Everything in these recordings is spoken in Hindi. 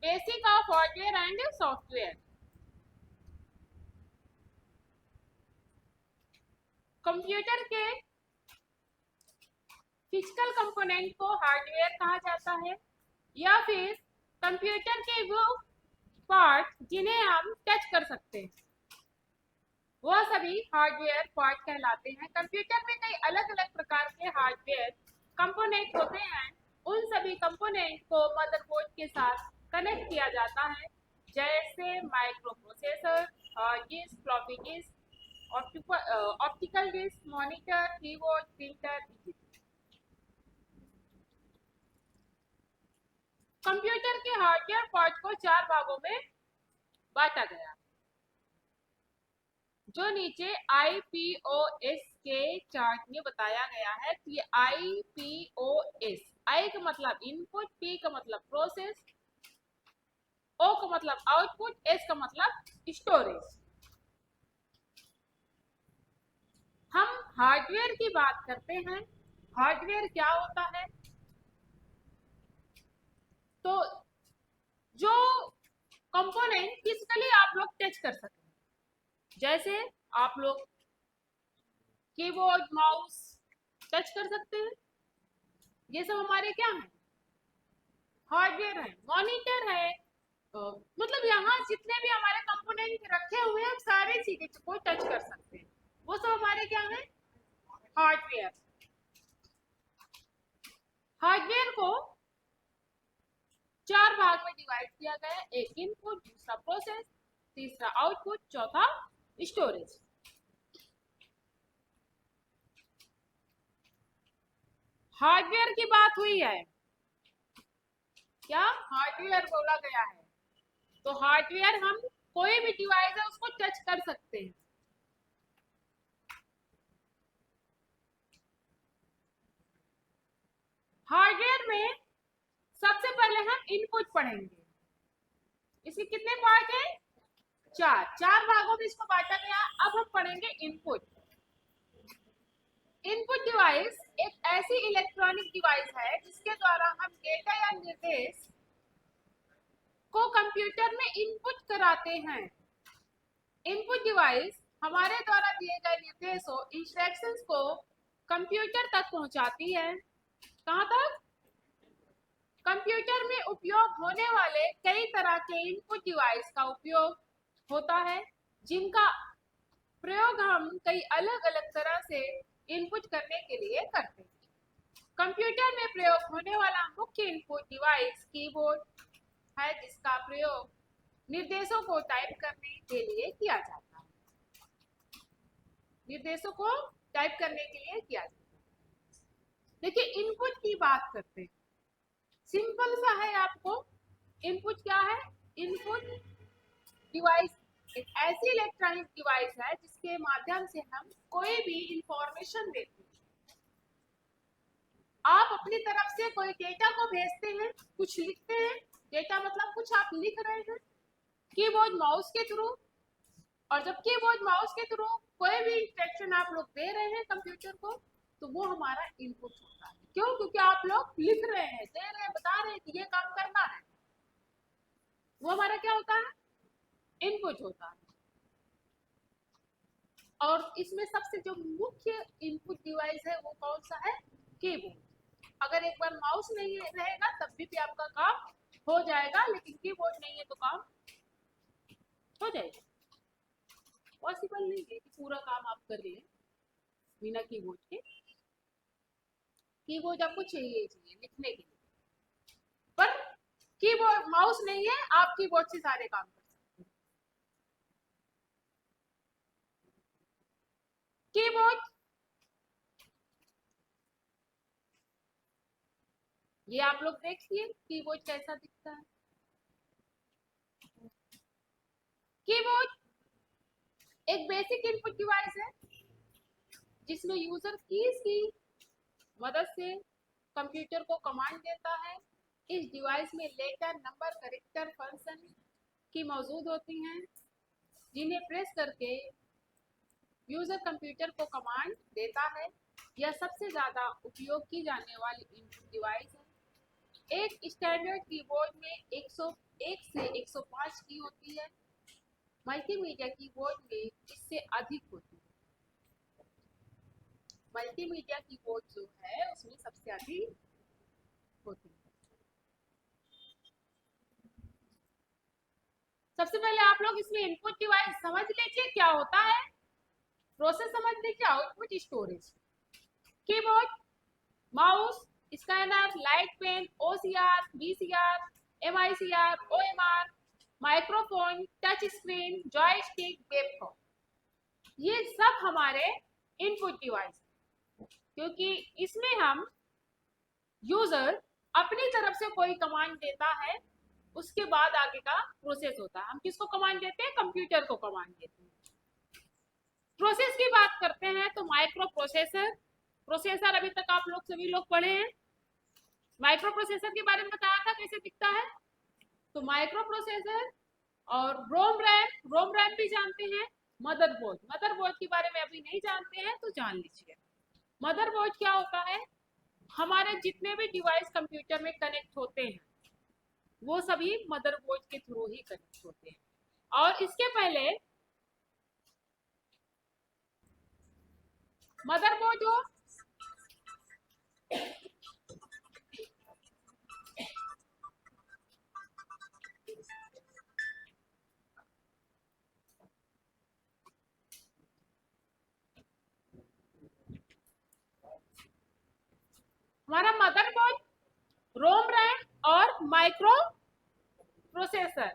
Basic of hardware and software. Computer के फिजिकल कंपोनेंट को हार्डवेयर कहा जाता है, या फिर कंप्यूटर के वो पार्ट जिन्हें हम टच कर सकते हैं वह सभी हार्डवेयर पार्ट कहलाते हैं। कंप्यूटर में कई अलग अलग प्रकार के हार्डवेयर कंपोनेंट होते हैं। उन सभी कंपोनेंट को मदरबोर्ड के साथ कनेक्ट किया जाता है, जैसे micro processor, hard disc, floppy disc, optical disc, monitor, keyboard, printer, etc। Computer के हार्डवेयर पार्ट को चार भागों में बांटा गया, जो नीचे IPOS के चार्ट में बताया गया है कि IPOS, आई का मतलब इनपुट, P का मतलब प्रोसेस, O का मतलब आउटपुट, S का मतलब स्टोरेज। हम हार्डवेयर की बात करते हैं। हार्डवेयर क्या होता है? तो जो कंपोनेंट फिजिकली आप लोग टच कर सकते हैं, जैसे आप लोग कीबोर्ड, माउस टच कर सकते हैं, ये सब हमारे क्या है? हार्डवेयर है। मॉनिटर है, मतलब यहाँ जितने भी हमारे कंपोनेंट रखे हुए हैं, हम सारे चीजें को टच कर सकते हैं, वो सब हमारे क्या है? हार्डवेयर। हार्डवेयर को चार भाग में डिवाइड किया गया है, एक इनपुट, दूसरा प्रोसेस, तीसरा आउटपुट, चौथा स्टोरेज। हार्डवेयर की बात हुई है, क्या हार्डवेयर बोला गया है, तो हार्डवेयर हम कोई भी डिवाइस है उसको टच कर सकते हैं। हार्डवेयर में सबसे पहले हम इनपुट पढ़ेंगे। इसके कितने पार्ट है? चार। चार भागों में इसको बांटा गया। अब हम पढ़ेंगे इनपुट। इनपुट डिवाइस एक ऐसी इलेक्ट्रॉनिक डिवाइस है जिसके द्वारा हम डेटा या निर्देश को कंप्यूटर में इनपुट कराते हैं। इनपुट डिवाइस हमारे द्वारा दिए गए निर्देशों, इंस्ट्रक्शंस को कंप्यूटर तक पहुंचाती है। कहां तक? कंप्यूटर में उपयोग होने वाले कई तरह के इनपुट डिवाइस का उपयोग होता है, जिनका प्रयोग हम कई अलग अलग तरह से इनपुट करने के लिए करते हैं। कंप्यूटर में प्रयोग होने वाला मुख्य इनपुट डिवाइस कीबोर्ड है, जिसका प्रयोग निर्देशों को टाइप करने के लिए किया जाता है। निर्देशों को टाइप करने के लिए किया जाता है। देखिए, इनपुट की बात करते हैं। सिंपल सा है आपको। इनपुट क्या है? इनपुट डिवाइस एक ऐसी इलेक्ट्रॉनिक डिवाइस है जिसके माध्यम से हम कोई भी इंफॉर्मेशन देते हैं। आप अपनी तरफ से कोई डेटा को भेजते हैं, कुछ लिखते हैं, डेटा मतलब कुछ आप लिख रहे हैं कीबोर्ड माउस के थ्रू, और जब कीबोर्ड माउस के थ्रू कोई भी इंस्ट्रक्शन आप लोग दे रहे हैं कंप्यूटर को, तो वो हमारा इनपुट होता है। क्यों? क्योंकि आप लोग लिख रहे हैं, दे रहे हैं, बता रहे हैं कि ये काम करना है, वो हमारा क्या होता है? इनपुट होता है। और इसमें सबसे जो मुख्य इनपुट डिवाइस है वो कौन सा है? कीबोर्ड। अगर एक बार माउस नहीं रहेगा तब भी आपका काम हो जाएगा, लेकिन कीबोर्ड नहीं है तो काम हो जाएगा। पॉसिबल नहीं है कि पूरा काम आप कर लें बिना कीबोर्ड के। कीबोर्ड आपको चाहिए लिखने के लिए, पर कीबोर्ड माउस नहीं है, आप कीबोर्ड से सारे काम कर सकते हैं। कीबोर्ड, ये आप लोग देखिए कीबोर्ड कैसा दिखता है। कीबोर्ड एक बेसिक इनपुट डिवाइस है जिसमें यूजर कीज की मदद से कंप्यूटर को कमांड देता है। इस डिवाइस में लेटर, नंबर, कैरेक्टर, फंक्शन की मौजूद होती हैं, जिन्हें प्रेस करके यूजर कंप्यूटर को कमांड देता है। यह सबसे ज्यादा उपयोग की जाने वाली इनपुट डिवाइस है। एक स्टैंडर्ड कीबोर्ड में 1 से 105 की होती है, मल्टीमीडिया कीबोर्ड में इससे अधिक होती है। मल्टीमीडिया कीबोर्ड जो है उसमें सबसे अधिक होती है। सबसे पहले आप लोग इसमें इनपुट डिवाइस समझ लीजिए क्या होता है, प्रोसेस समझ लीजिए, output storage, keyboard, mouse, scanner, light pen, OCR, VCR, MICR, OMR, microphone, touch screen, joystick, webcam, ये सब हमारे इनपुट डिवाइस, क्योंकि इसमें हम यूजर अपनी तरफ से कोई कमांड देता है, उसके बाद आगे का प्रोसेस होता है। हम किसको कमांड देते हैं? कंप्यूटर को कमांड देते हैं। प्रोसेस की बात करते हैं तो माइक्रो प्रोसेसर, प्रोसेसर अभी तक आप लोग सभी लोग पढ़े हैं। माइक्रो प्रोसेसर के बारे में बताया था कैसे दिखता है, तो माइक्रो प्रोसेसर और रोम रैम भी जानते हैं। मदरबोर्ड, मदरबोर्ड के बारे में अभी नहीं जानते हैं तो जान लीजिए। मदरबोर्ड क्या होता है? हमारे जितने भी डिवाइस कंप्यूटर में कनेक्ट होते हैं वो सभी मदरबोर्ड के थ्रू ही कनेक्ट होते हैं। और इसके पहले मदरबोर्ड हो हमारा मदरबोर्ड, रोम रैम और माइक्रो प्रोसेसर,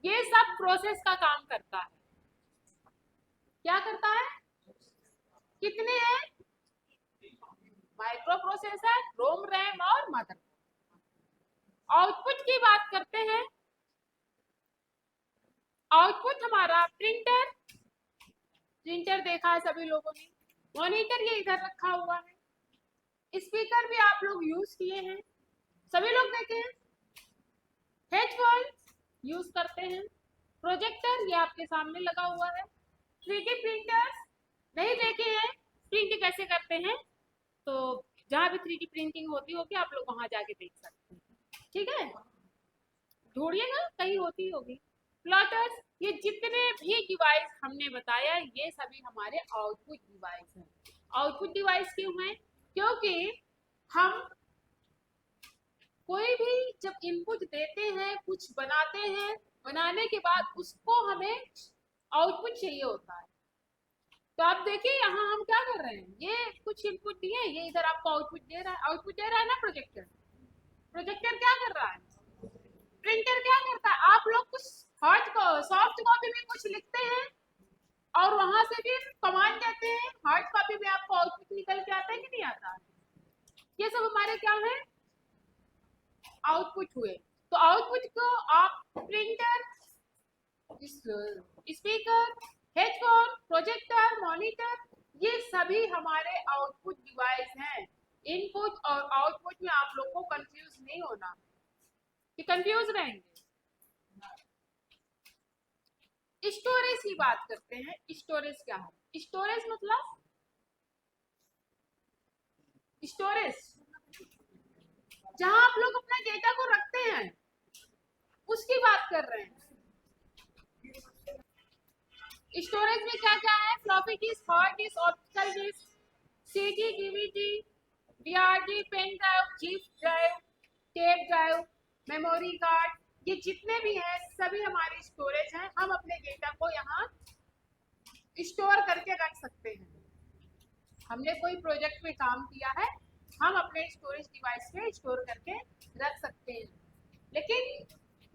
ये सब प्रोसेस का काम करता है। क्या करता है? कितने हैं? माइक्रो प्रोसेसर, रोम रैम और मदरबोर्ड। आउटपुट की बात करते हैं। आउटपुट हमारा प्रिंटर, प्रिंटर देखा है सभी लोगों ने, मॉनिटर ये इधर रखा हुआ है, स्पीकर भी आप लोग यूज किए हैं, सभी लोग देखे हैं, हेडफोन यूज करते हैं, प्रोजेक्टर ये आपके सामने लगा हुआ है, 3D प्रिंटर्स नहीं देखे हैं, प्रिंट कैसे करते हैं, तो जहां भी 3D प्रिंटिंग होती होगी आप लोग वहां जाके देख सकते हैं, ठीक है, ढूंढिएगा कहीं होती होगी। प्लॉटर्स, ये जितने भी डिवाइस हमने बताया ये सभी हमारे आउटपुट डिवाइस हैं। आउटपुट डिवाइस क्यों है? क्योंकि हम कोई भी जब इनपुट देते हैं, कुछ बनाते हैं, बनाने के बाद उसको हमें आउटपुट चाहिए होता है। तो आप देखिए यहाँ हम क्या कर रहे हैं, ये कुछ इनपुट दिए, ये इधर आपको आउटपुट दे रहा है, आउटपुट दे रहा है ना प्रोजेक्टर। प्रोजेक्टर क्या कर रहा है? प्रिंटर क्या करता है? आप लोग कुछ सॉफ्ट कॉपी में कुछ लिखते हैं और वहां से भी कमांड देते हैं, हार्ड कॉपी में आपको आउटपुट निकल के आता है कि नहीं आता है? ये सब हमारे क्या है? आउटपुट हुए। तो आउटपुट को आप printer, speaker, headphone, projector, monitor, ये सभी हमारे आउटपुट डिवाइस हैं। इनपुट और आउटपुट में आप लोग को कंफ्यूज नहीं होना कि कंफ्यूज रहेंगे। स्टोरेज की बात करते हैं। स्टोरेज क्या है? स्टोरेज मतलब स्टोरेज जहां आप लोग अपना डेटा को रखते हैं उसकी बात कर रहे हैं। स्टोरेज में क्या क्या है? Floppy disc, hard disc, optical disc, CD, DVD, DRD, pen drive, chip drive, tape drive, memory card, ये जितने भी हैं सभी हमारी स्टोरेज हैं। हम अपने डेटा को यहाँ स्टोर करके रख सकते हैं। हमने कोई प्रोजेक्ट में काम किया है, हम अपने स्टोरेज डिवाइस में स्टोर करके रख सकते हैं। लेकिन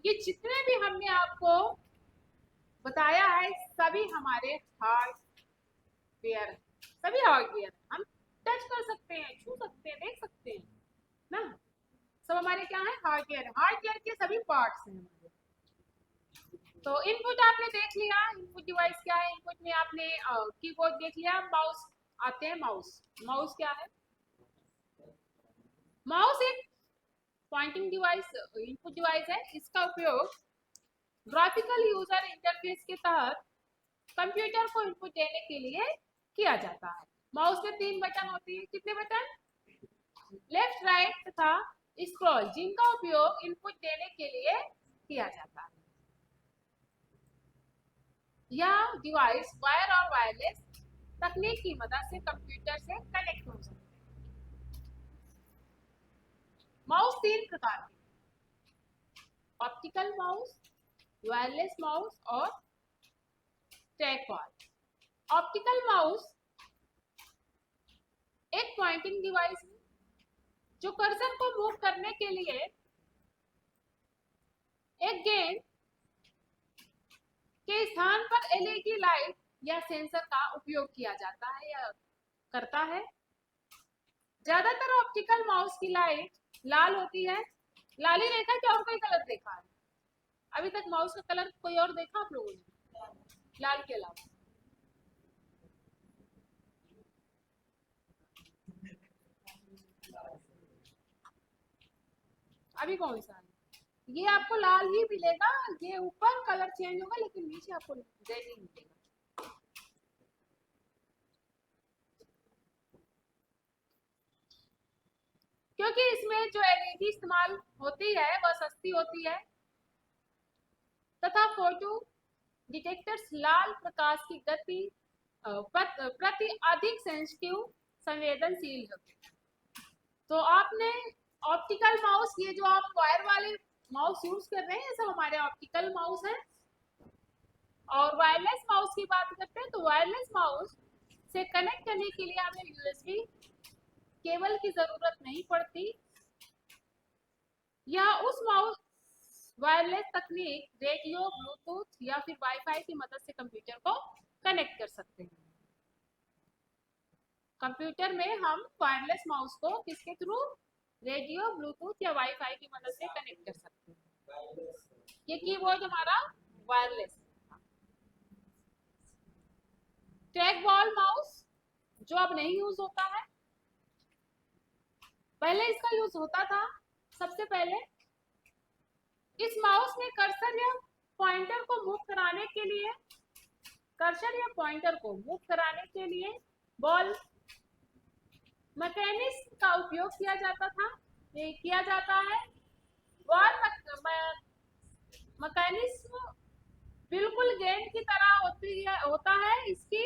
ये जितने भी हमने आपको बताया है सभी हमारे हार्डवेयर, सभी हार्डवेयर हम टच कर सकते हैं, छू सकते हैं, देख सकते हैं ना, सब हमारे क्या है? हार्डवेयर। हार्डवेयर के सभी पार्ट्स हैं हमारे। तो इनपुट आपने देख लिया, इनपुट डिवाइस क्या है? इनपुट में आपने कीबोर्ड देख लिया, माउस आते हैं। माउस, माउस क्या है? माउस एक पॉइंटिंग डिवाइस, इनपुट डिवाइस है। इसका उपयोग ग्राफिकल यूजर इंटरफेस के तहत कंप्यूटर को इनपुट देने के लिए किया जाता है। माउस में 3 बटन होते हैं। कितने बटन? लेफ्ट, राइट तथा स्क्रॉल, जिनका उपयोग इनपुट देने के लिए किया जाता है। यह डिवाइस वायर और वायरलेस तकनीक की मदद से कंप्यूटर से कनेक्ट हो सकते हैं। माउस 3 प्रकार के, ऑप्टिकल माउस, वायरलेस माउस और ट्रैक बॉल। ऑप्टिकल माउस एक पॉइंटिंग डिवाइस है जो कर्सर को मूव करने के लिए एक गेंद के स्थान पर एलईडी लाइट या सेंसर का उपयोग किया जाता है या करता है। ज्यादातर ऑप्टिकल माउस की लाइट लाल होती है। लाल ही देखा क्या और कोई कलर देखा है? अभी तक माउस का कलर कोई और देखा आप लोगों ने? लाल के अलावा अभी कौन सा है? ये आपको लाल ही मिलेगा, ये ऊपर कलर चेंज होगा लेकिन नीचे आपको रेड ही मिलेगा। क्योंकि इसमें जो एलईडी इस्तेमाल होती है वह सस्ती होती है तथा फोटो डिटेक्टर्स लाल प्रकाश की गति प्रति अधिक सेंसिटिव संवेदनशील होते हैं। तो आपने ऑप्टिकल माउस, ये जो आप वायर वाले माउस यूज कर रहे हैं ये सब हमारे ऑप्टिकल माउस है। और वायरलेस माउस की बात करते हैं तो वायरलेस माउस से कनेक्ट करने के लिए हमें यूएसबी केबल की जरूरत नहीं पड़ती। यह उस माउस वायरलेस तकनीक रेडियो, ब्लूटूथ या फिर वाईफाई की मदद से कंप्यूटर को कनेक्ट कर सकते हैं। कंप्यूटर में हम वायरलेस माउस को किसके थ्रू? रेडियो, ब्लूटूथ या वाईफाई की मदद से कनेक्ट कर सकते हैं। ये कीबोर्ड हमारा वायरलेस। ट्रैक बॉल माउस जो अब नहीं यूज होता है, पहले इसका यूज होता था। सबसे पहले इस माउस में कर्सर या पॉइंटर को मूव कराने के लिए बॉल मैकेनिज्म का उपयोग किया जाता था, ये किया जाता है। बॉल मैकेनिज्म बिल्कुल गेंद की तरह होता है। इसकी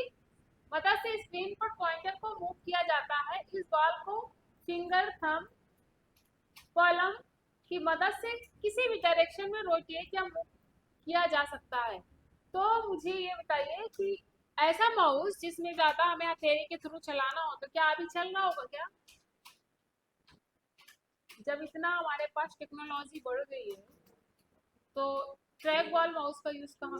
मदद से स्क्रीन पर पॉइंटर को मूव किया जाता है। इस बॉल को फिंगर, थंब, कॉलम की मदद से किसी भी डायरेक्शन में रोटेट या मूव किया जा सकता है। तो मुझे ये बताइए कि ऐसा माउस जिसमें ज्यादा हमें हथेली के थ्रू चलाना हो तो क्या अभी चल रहा होगा क्या? जब इतना हमारे पास टेक्नोलॉजी बढ़ गई है तो ट्रैक बॉल माउस का यूज कहाँ?